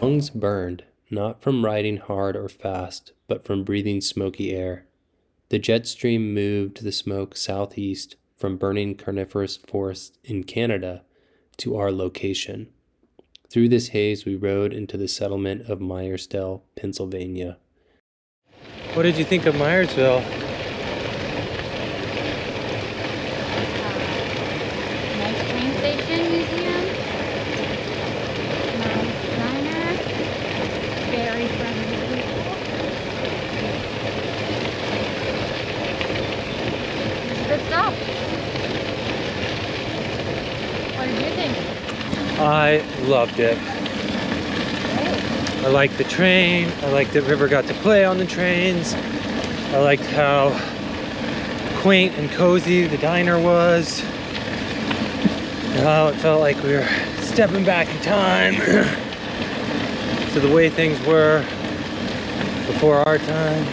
Lungs burned, not from riding hard or fast, but from breathing smoky air. The jet stream moved the smoke southeast from burning coniferous forests in Canada to our location. Through this haze, we rode into the settlement of Myersdale, Pennsylvania. What did you think of Myersville? Nice train station, museum. Nice diner. Very friendly people. It's a good stop. What did you think? I loved it. I liked the train. I liked that River got to play on the trains. I liked how quaint and cozy the diner was. And how it felt like we were stepping back in time to the way things were before our time.